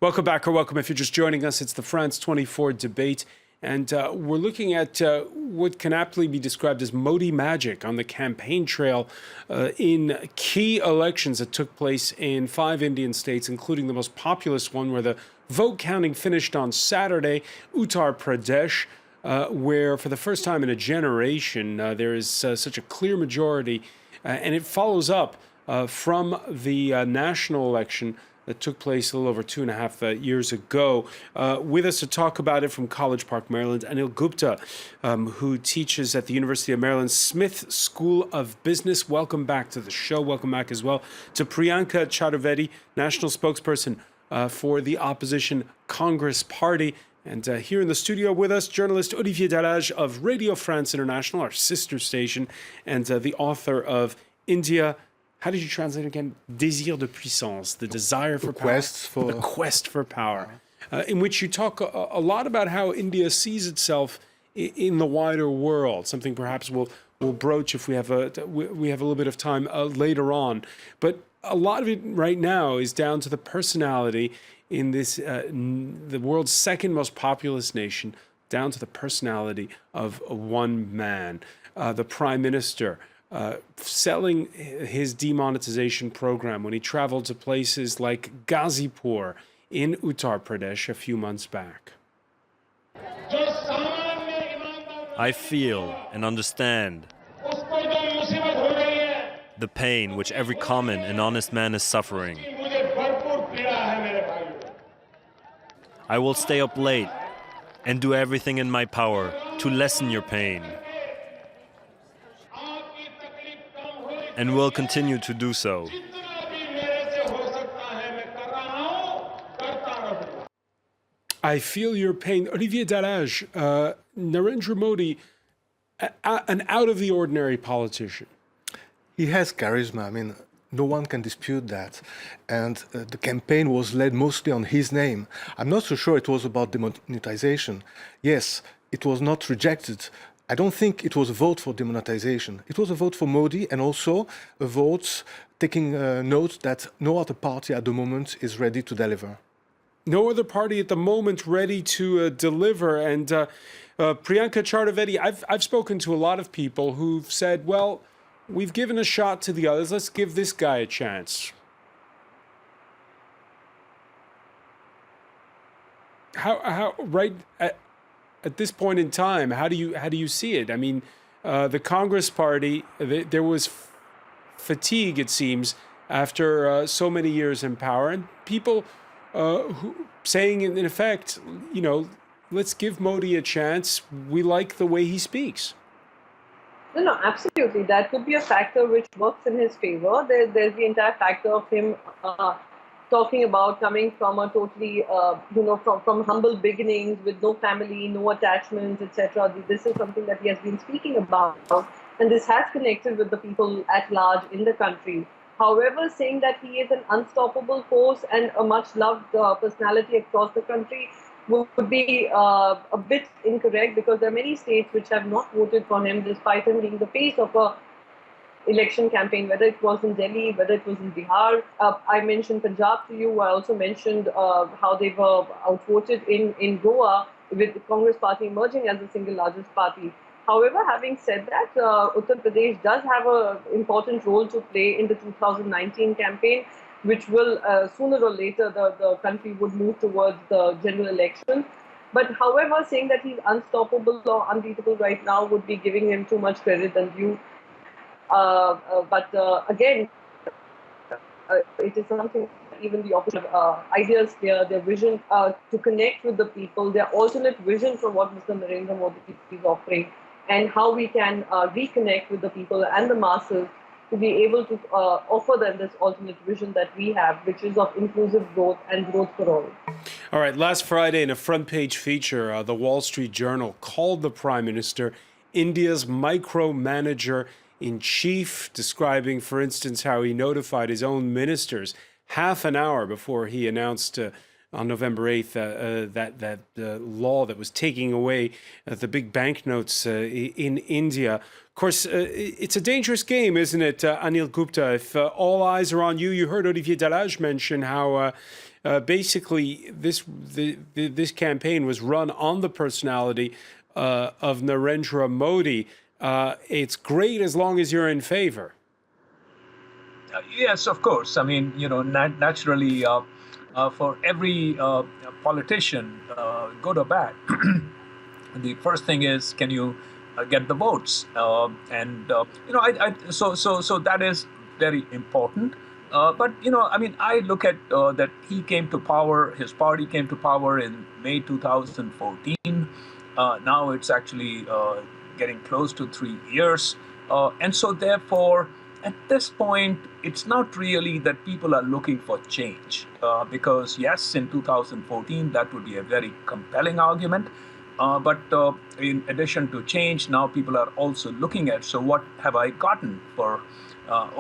Welcome back, or welcome if you're just joining us. It's the France 24 debate, and we're looking at what can aptly be described as Modi magic on the campaign trail in key elections that took place in 5 Indian states, including the most populous one where the vote counting finished on Saturday, Uttar Pradesh, where for the first time in a generation there is such a clear majority, and it follows up from the national election that took place a little over 2.5 years ago. With us to talk about it from College Park, Maryland, Anil Gupta, who teaches at the University of Maryland Smith School of Business. Welcome back to the show. Welcome back as well to Priyanka Chaturvedi, national spokesperson for the opposition Congress Party. And here in the studio with us, journalist Olivier Dallage of Radio France International, our sister station, and the author of India. How did you translate again? Désir de puissance, the desire for power. The quest for power, in which you talk a lot about how India sees itself in the wider world, something perhaps we'll broach if we have a little bit of time later on. But a lot of it right now is down to the personality in this, the world's second most populous nation, down to the personality of one man, the Prime Minister, selling his demonetization program when he traveled to places like Ghazipur in Uttar Pradesh a few months back. I feel and understand the pain which every common and honest man is suffering. I will stay up late and do everything in my power to lessen your pain, and will continue to do so. I feel your pain. Olivier Dallage, Narendra Modi, an out-of-the-ordinary politician. He has charisma. I mean, no one can dispute that. And the campaign was led mostly on his name. I'm not so sure it was about demonetization. Yes, it was not rejected. I don't think it was a vote for demonetization. It was a vote for Modi, and also a vote taking note that no other party at the moment is ready to deliver. No other party at the moment ready to deliver. And Priyanka Chaturvedi, I've spoken to a lot of people who've said, well, we've given a shot to the others. Let's give this guy a chance. How right at this point in time, how do you see it? I mean, the Congress Party, there was fatigue, it seems, after so many years in power, and people who saying in effect, you know, let's give Modi a chance. We like the way he speaks. No, absolutely. That could be a factor which works in his favor. There's the entire factor of him talking about coming from a totally, from humble beginnings with no family, no attachments, etc. This is something that he has been speaking about, and this has connected with the people at large in the country. However, saying that he is an unstoppable force and a much-loved personality across the country would be a bit incorrect, because there are many states which have not voted for him despite him being the face of a election campaign, whether it was in Delhi, whether it was in Bihar. I mentioned Punjab to you. I also mentioned how they were outvoted in Goa, with the Congress Party emerging as the single largest party. However, having said that, Uttar Pradesh does have an important role to play in the 2019 campaign, which will sooner or later the country would move towards the general election. But however, saying that he's unstoppable or unbeatable right now would be giving him too much credit and due. Again, it is something even the opposition ideas, their vision to connect with the people, their alternate vision for what Mr. Narendra Modi is offering, and how we can reconnect with the people and the masses to be able to offer them this alternate vision that we have, which is of inclusive growth and growth for all. All right, last Friday in a front-page feature, the Wall Street Journal called the Prime Minister India's micromanager-in-chief, describing, for instance, how he notified his own ministers half an hour before he announced on November 8th that law that was taking away the big banknotes in India. Of course, it's a dangerous game, isn't it, Anil Gupta? If all eyes are on you, you heard Olivier Dallage mention how basically this campaign was run on the personality of Narendra Modi. It's great as long as you're in favor. Yes, of course. I mean, naturally, for every politician, good or bad, the first thing is, can you get the votes? So that is very important. But I mean, I look at that he came to power. His party came to power in May 2014. Now it's actually getting close to 3 years, and so therefore, at this point, it's not really that people are looking for change, because yes, in 2014, that would be a very compelling argument. But in addition to change, now people are also looking at, so what have I gotten for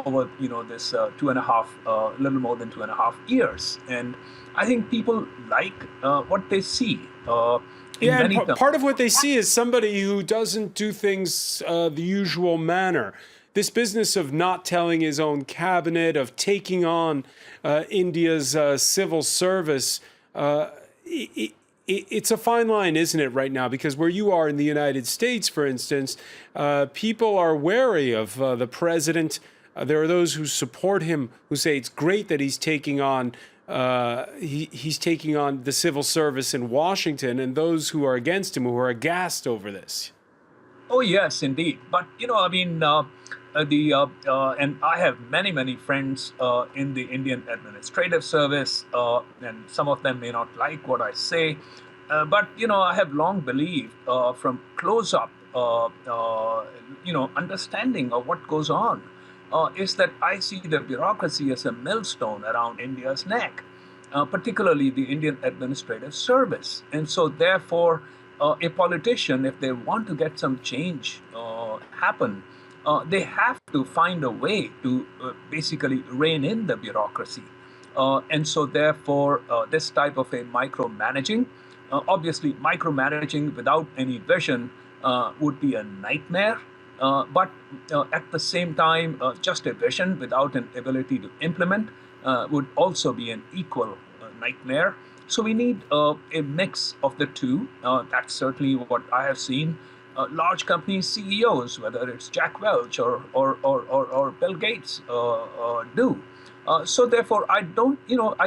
over this little more than 2.5 years? And I think people like what they see. Yeah, and part of what they see is somebody who doesn't do things the usual manner. This business of not telling his own cabinet, of taking on India's civil service, it's a fine line, isn't it, right now? Because where you are in the United States, for instance, people are wary of the president. There are those who support him, who say it's great that he's taking on he's taking on the civil service in Washington, and those who are against him, who are aghast over this. Oh yes, indeed. But I mean, and I have many friends in the Indian administrative service, and some of them may not like what I say, but I have long believed from close up, understanding of what goes on, is that I see the bureaucracy as a millstone around India's neck, particularly the Indian administrative service, and so therefore, a politician, if they want to get some change happen, they have to find a way to basically rein in the bureaucracy. And so therefore, this type of a micromanaging, obviously micromanaging without any vision would be a nightmare. But at the same time, just a vision without an ability to implement would also be an equal nightmare. So we need a mix of the two. That's certainly what I have seen. Large company CEOs, whether it's Jack Welch or Bill Gates, do. So therefore, I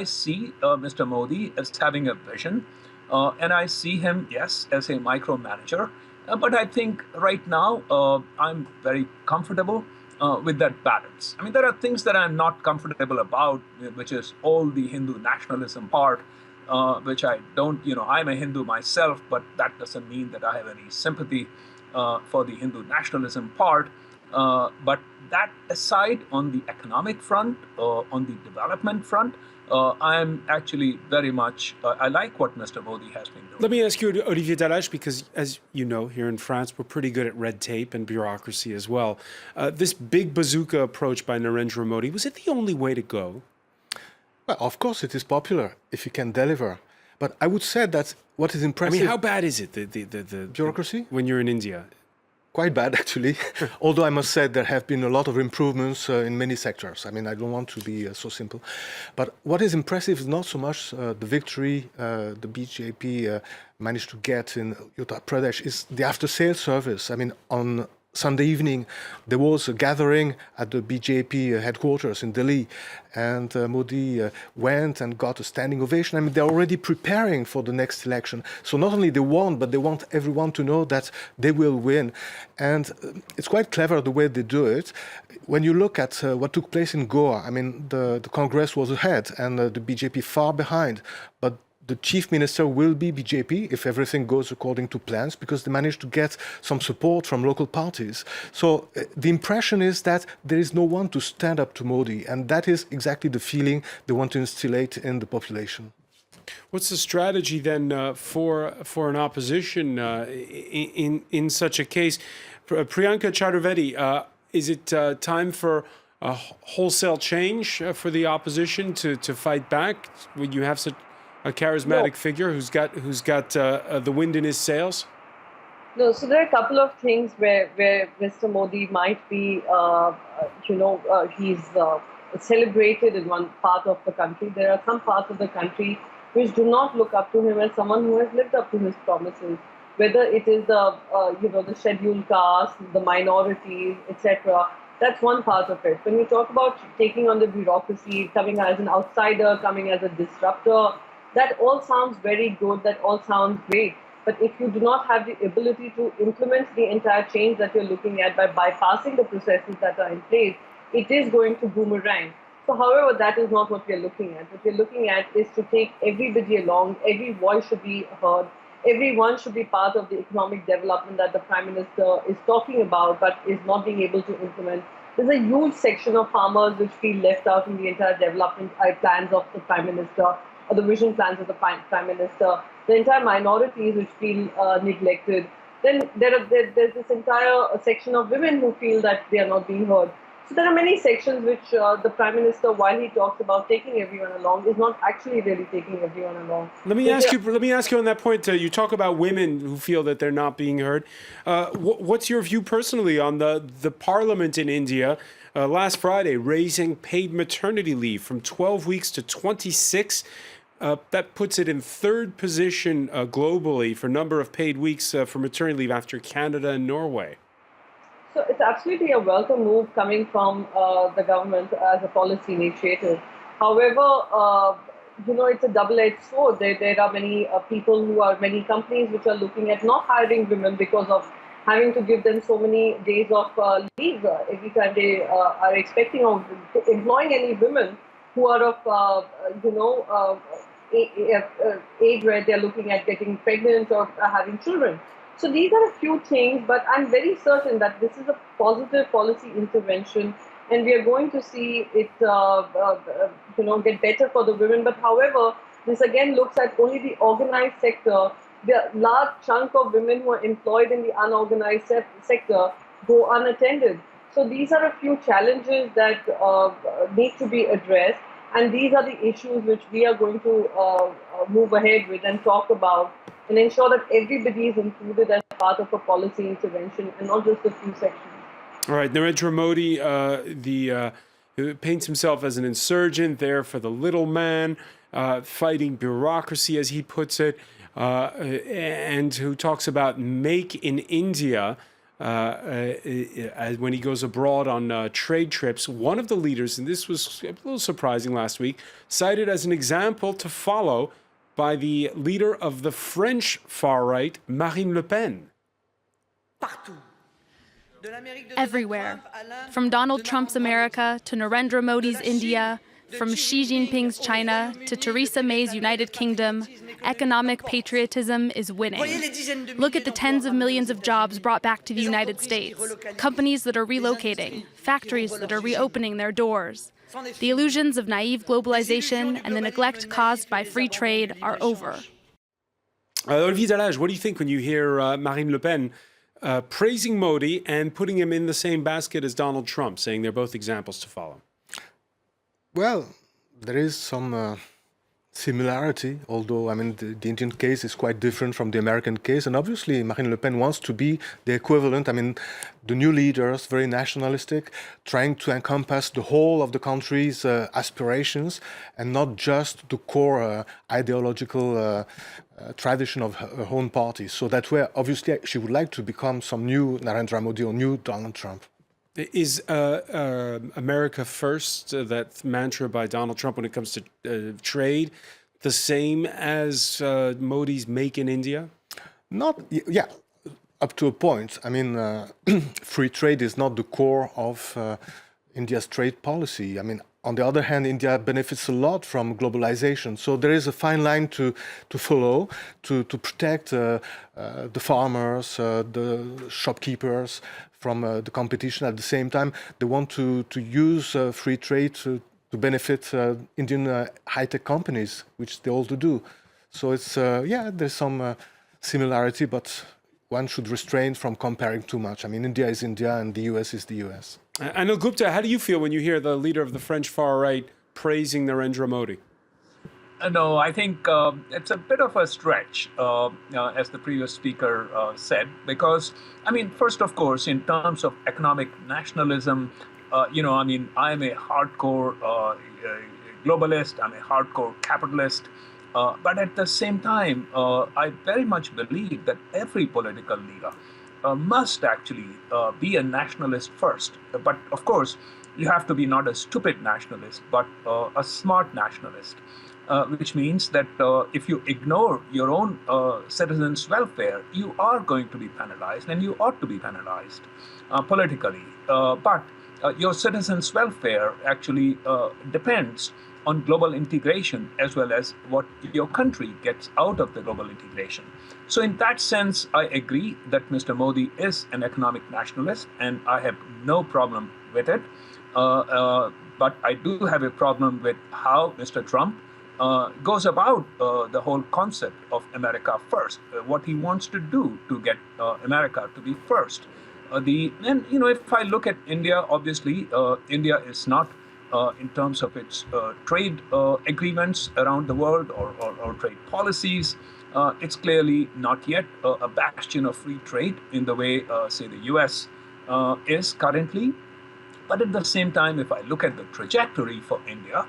see Mr. Modi as having a vision, and I see him, yes, as a micromanager. But I think right now I'm very comfortable with that balance. I mean, there are things that I'm not comfortable about, which is all the Hindu nationalism part, which I don't, I'm a Hindu myself, but that doesn't mean that I have any sympathy for the Hindu nationalism part. But that aside, on the economic front, on the development front, I'm actually very much, I like what Mr. Modi has been doing. Let me ask you, Olivier Dalache, because as you know, here in France, we're pretty good at red tape and bureaucracy as well. This big bazooka approach by Narendra Modi, was it the only way to go? Well, of course, it is popular if you can deliver. But I would say that what is impressive... I mean, how bad is it, the bureaucracy? When you're in India? Quite bad, actually. Although I must say there have been a lot of improvements in many sectors. I mean, I don't want to be so simple. But what is impressive is not so much the victory the BJP managed to get in Uttar Pradesh, is the after-sales service. I mean, on Sunday evening, there was a gathering at the BJP headquarters in Delhi, and Modi went and got a standing ovation. I mean, they're already preparing for the next election. So not only they won, but they want everyone to know that they will win. And it's quite clever the way they do it. When you look at what took place in Goa, I mean, the Congress was ahead and the BJP far behind. But the chief minister will be BJP if everything goes according to plans, because they managed to get some support from local parties. So the impression is that there is no one to stand up to Modi, and that is exactly the feeling they want to instillate in the population. What's the strategy then for an opposition in such a case? Priyanka Chaturvedi, is it time for a wholesale change for the opposition to fight back when you have such a charismatic figure who's got the wind in his sails? No, so there are a couple of things where Mr. Modi might be, he's celebrated in one part of the country. There are some parts of the country which do not look up to him as someone who has lived up to his promises. Whether it is the scheduled caste, the minorities, etc. That's one part of it. When we talk about taking on the bureaucracy, coming as an outsider, coming as a disruptor, that all sounds very good. That all sounds great. But if you do not have the ability to implement the entire change that you're looking at by bypassing the processes that are in place, it is going to boomerang. So, however, that is not what we're looking at. What we're looking at is to take everybody along. Every voice should be heard. Everyone should be part of the economic development that the Prime Minister is talking about but is not being able to implement. There's a huge section of farmers which feel left out in the entire development plans of the Prime Minister or the vision plans of the Prime Minister. The entire minorities which feel neglected. Then there's this entire section of women who feel that they are not being heard. So there are many sections which the Prime Minister, while he talks about taking everyone along, is not actually really taking everyone along. Let me ask you on that point. You talk about women who feel that they're not being heard. What's your view personally on the Parliament in India last Friday raising paid maternity leave from 12 weeks to 26? That puts it in third position globally for number of paid weeks for maternity leave after Canada and Norway. So it's absolutely a welcome move coming from the government as a policy initiative. However, it's a double-edged sword. There are many many companies which are looking at not hiring women because of having to give them so many days of leave every time they are expecting of employing any women who are of, age where they're looking at getting pregnant or having children. So these are a few things, but I'm very certain that this is a positive policy intervention, and we are going to see it, get better for the women. But however, this again looks at only the organized sector. The large chunk of women who are employed in the unorganized sector go unattended. So these are a few challenges that need to be addressed, and these are the issues which we are going to move ahead with and talk about, and ensure that everybody is included as part of a policy intervention and not just a few sections. All right, Narendra Modi, paints himself as an insurgent there for the little man, fighting bureaucracy, as he puts it, and who talks about make in India when he goes abroad on trade trips. One of the leaders, and this was a little surprising last week, cited as an example to follow by the leader of the French far-right, Marine Le Pen. Everywhere. From Donald Trump's America to Narendra Modi's India, from Xi Jinping's China to Theresa May's United Kingdom, economic patriotism is winning. Look at the tens of millions of jobs brought back to the United States, companies that are relocating, factories that are reopening their doors. The illusions of naive globalization and the neglect caused by free trade are over. Olivier Dallage, what do you think when you hear Marine Le Pen praising Modi and putting him in the same basket as Donald Trump, saying they're both examples to follow? Well, there is some similarity, although the Indian case is quite different from the American case. And obviously, Marine Le Pen wants to be the equivalent. The new leaders, very nationalistic, trying to encompass the whole of the country's aspirations and not just the core ideological tradition of her own party. So that way, obviously, she would like to become some new Narendra Modi or new Donald Trump. Is America first, that mantra by Donald Trump when it comes to trade, the same as Modi's Make in India? Up to a point. Free trade is not the core of India's trade policy. On the other hand, India benefits a lot from globalization. So there is a fine line to follow to protect the farmers, the shopkeepers from the competition. At the same time, they want to use free trade to benefit Indian high-tech companies, which they also do. So it's, there's some similarity, but one should restrain from comparing too much. India is India and the US is the US. Anil Gupta, how do you feel when you hear the leader of the French far-right praising Narendra Modi? No, I think it's a bit of a stretch, as the previous speaker said, because, first, of course, in terms of economic nationalism, I mean, I'm a hardcore globalist, I'm a hardcore capitalist, but at the same time, I very much believe that every political leader must actually be a nationalist first. But of course, you have to be not a stupid nationalist, but a smart nationalist, which means that if you ignore your own citizens' welfare, you are going to be penalized, and you ought to be penalized politically. But your citizens' welfare actually depends on global integration as well as what your country gets out of the global integration. So in that sense, I agree that Mr. Modi is an economic nationalist, and I have no problem with it. But I do have a problem with how Mr. Trump goes about the whole concept of America first, what he wants to do to get America to be first. If I look at India, obviously, India is not, in terms of its trade agreements around the world or trade policies, it's clearly not yet a bastion of free trade in the way, say, the US is currently. But at the same time, if I look at the trajectory for India,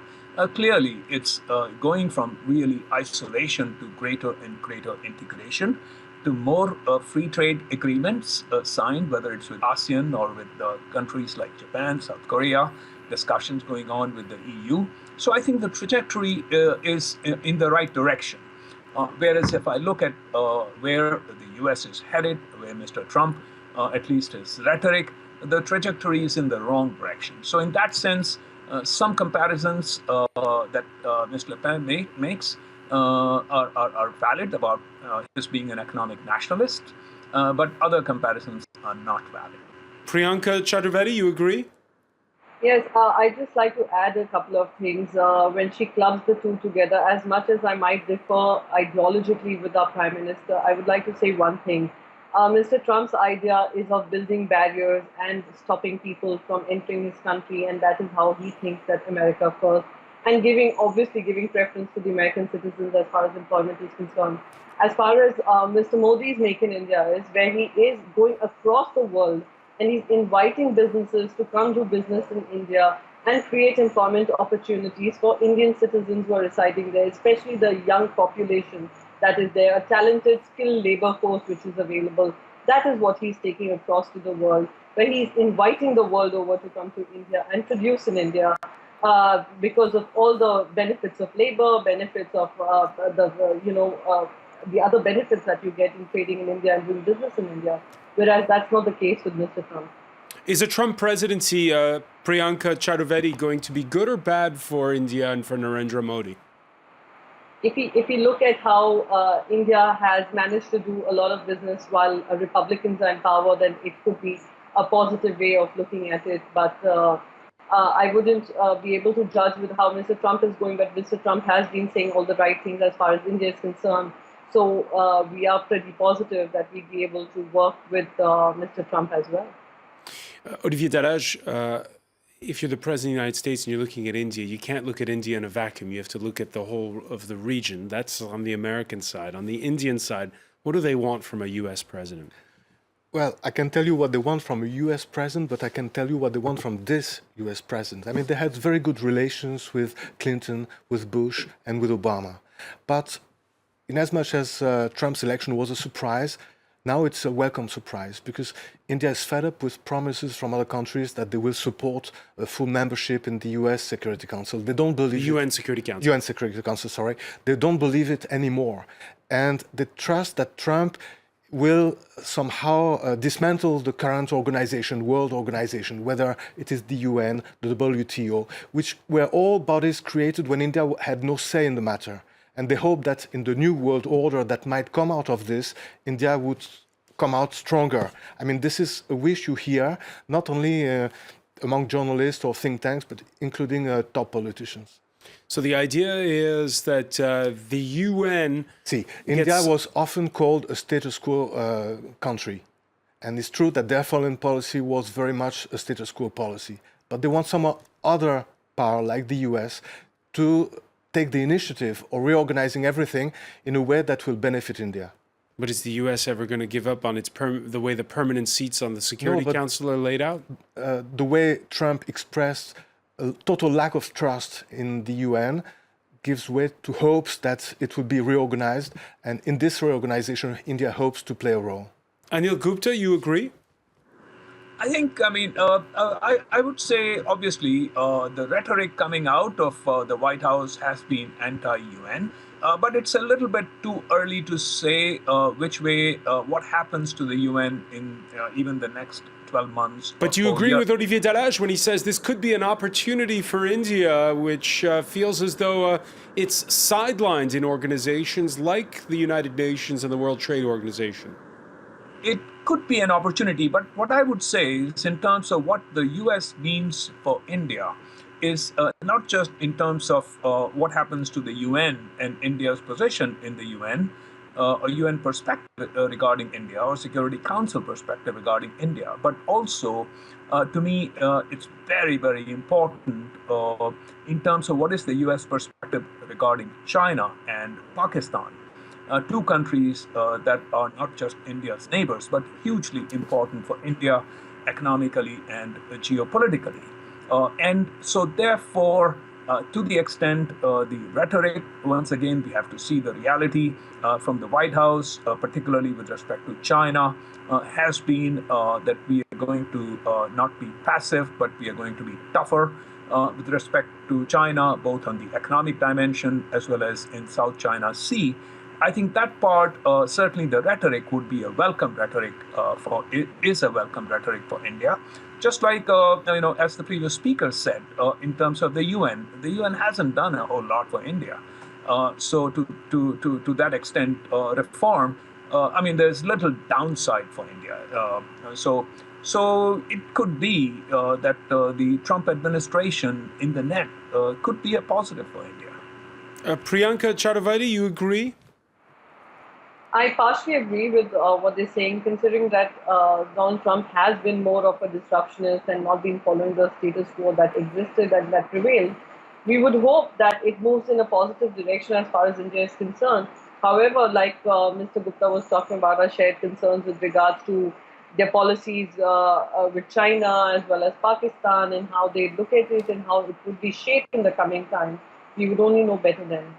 clearly it's going from really isolation to greater and greater integration, to more free trade agreements signed, whether it's with ASEAN or with countries like Japan, South Korea, discussions going on with the EU. So I think the trajectory is in the right direction. Whereas if I look at where the US is headed, where Mr. Trump, at least his rhetoric, the trajectory is in the wrong direction. So in that sense, some comparisons that Ms. Le Pen makes are valid about his being an economic nationalist, but other comparisons are not valid. Priyanka Chaturvedi, you agree? Yes, I'd just like to add a couple of things. When she clubs the two together, as much as I might differ ideologically with our Prime Minister, I would like to say one thing. Mr. Trump's idea is of building barriers and stopping people from entering his country, and that is how he thinks that America first, and obviously giving preference to the American citizens as far as employment is concerned. As far as Mr. Modi's Make in India is, where he is going across the world and he's inviting businesses to come do business in India and create employment opportunities for Indian citizens who are residing there, especially the young population that is there, a talented, skilled labor force which is available. That is what he's taking across to the world, where he's inviting the world over to come to India and produce in India because of all the benefits of labor, benefits of the other benefits that you get in trading in India and doing business in India. Whereas that's not the case with Mr. Trump. Is a Trump presidency, Priyanka Chaturvedi, going to be good or bad for India and for Narendra Modi? If we look at how India has managed to do a lot of business while Republicans are in power, then it could be a positive way of looking at it. But I wouldn't be able to judge with how Mr. Trump is going, but Mr. Trump has been saying all the right things as far as India is concerned. So we are pretty positive that we'd be able to work with Mr. Trump as well. Olivier Daraj, if you're the President of the United States and you're looking at India, you can't look at India in a vacuum. You have to look at the whole of the region. That's on the American side. On the Indian side, what do they want from a U.S. president? Well, I can tell you what they want from a U.S. president, but I can tell you what they want from this U.S. president. I mean, they had very good relations with Clinton, with Bush, and with Obama. But in as much as Trump's election was a surprise, now it's a welcome surprise because India is fed up with promises from other countries that they will support a full membership in the U.S. Security Council. They don't believe the UN Security Council. UN Security Council, sorry. They don't believe it anymore. And they trust that Trump will somehow dismantle the current organization, world organization, whether it is the UN, the WTO, which were all bodies created when India had no say in the matter. And they hope that in the new world order that might come out of this, India would come out stronger. I mean, this is a wish you hear, not only among journalists or think tanks, but including top politicians. So the idea is that the UN... See, India was often called a status quo country. And it's true that their foreign policy was very much a status quo policy. But they want some other power, like the US, to take the initiative of reorganizing everything in a way that will benefit India. But is the U.S. ever going to give up on its the way the permanent seats on the Security Council are laid out? The way Trump expressed a total lack of trust in the UN gives way to hopes that it will be reorganized. And in this reorganization, India hopes to play a role. Anil Gupta, you agree? I think, I would say, obviously, the rhetoric coming out of the White House has been anti-UN, but it's a little bit too early to say which way, what happens to the UN in even the next 12 months. But you agree with Olivier Dallage when he says this could be an opportunity for India, which feels as though it's sidelined in organizations like the United Nations and the World Trade Organization. It could be an opportunity, but what I would say is in terms of what the US means for India is not just in terms of what happens to the UN and India's position in the UN, a UN perspective regarding India or Security Council perspective regarding India, but also to me it's very, very important in terms of what is the US perspective regarding China and Pakistan. Two countries that are not just India's neighbors, but hugely important for India economically and geopolitically. And so therefore, to the extent the rhetoric, once again, we have to see the reality from the White House, particularly with respect to China, has been that we are going to not be passive, but we are going to be tougher with respect to China, both on the economic dimension as well as in South China Sea. I think that part, certainly the rhetoric would be a welcome rhetoric is a welcome rhetoric for India. Just like, as the previous speaker said, in terms of the UN hasn't done a whole lot for India. So to that extent, reform, there's little downside for India. So it could be that the Trump administration in the net could be a positive for India. Priyanka Chaturvedi, you agree? I partially agree with what they're saying, considering that Donald Trump has been more of a disruptionist and not been following the status quo that existed and that prevailed. We would hope that it moves in a positive direction as far as India is concerned. However, like Mr. Gupta was talking about, our shared concerns with regards to their policies with China as well as Pakistan and how they look at it and how it would be shaped in the coming time. We would only know better then.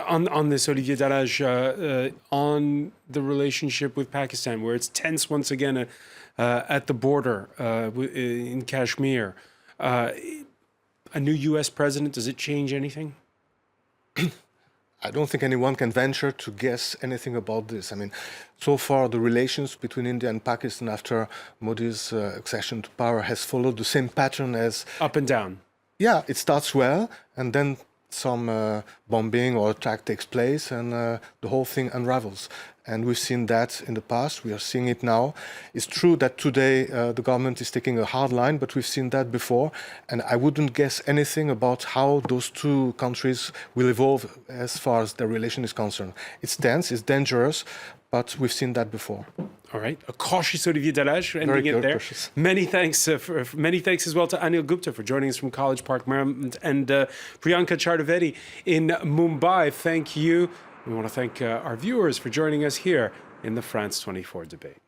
On this, Olivier Dallage, on the relationship with Pakistan, where it's tense once again at the border in Kashmir, a new U.S. president, does it change anything? I don't think anyone can venture to guess anything about this. So far the relations between India and Pakistan after Modi's accession to power has followed the same pattern as... Up and down. Yeah, it starts well, and then some bombing or attack takes place and the whole thing unravels. And we've seen that in the past, we are seeing it now. It's true that today the government is taking a hard line, but we've seen that before. And I wouldn't guess anything about how those two countries will evolve as far as their relation is concerned. It's tense, it's dangerous, but we've seen that before. All right, a cautious Olivier Dallage ending it there. Cautious. Many thanks as well to Anil Gupta for joining us from College Park, Maryland, and Priyanka Chaturvedi in Mumbai. Thank you. We want to thank our viewers for joining us here in the France 24 debate.